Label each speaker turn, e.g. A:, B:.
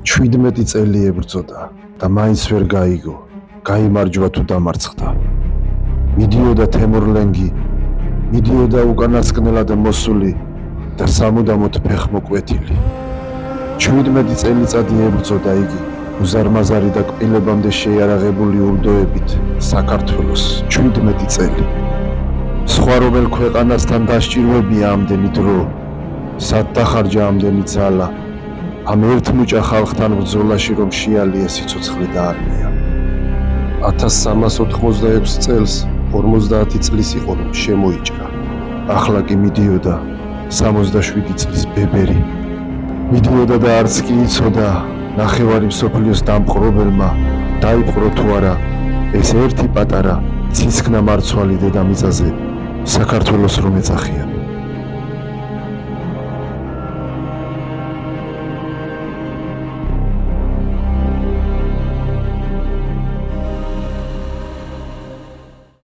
A: 17 წელი ებრძოდა და მაინც ვერ გაიგო, გაიმარჯვა თუ დამარცხდა. მიდიოდა თემურლენგი, მიდიოდა უკანასკნელად მოსული და სამუდამოდ ფეხმოკვეთილი. 17 წელიწადი ებრძოდა იგი, უზარმაზარი და კბილებამდე შეიარაღებული ურდოებით საქართველოს 17 წელი. სხვა რომელ ქვეყანასთან დასჭირვებია ამდენი დრო, სად დახარჯა ამდენი ძალა, ამ ერთმუჭა ხალხთან ბრძოლაში რომ შეალია სიცოცხლე და არმია. 1386 წელს 50 წლის იყო რომ შემოიჭრა. ახლა კი მიდიოდა 67 წლის ბებერი. მიდიოდა და არც კი იცოდა ნახევარი მსოფლიოს დამპყრობელმა დაიპყრო თუ არა ეს ერთი პატარა ცისქნა მარცვალი დედამიწაზე საქართველოს რომ ეძახიან.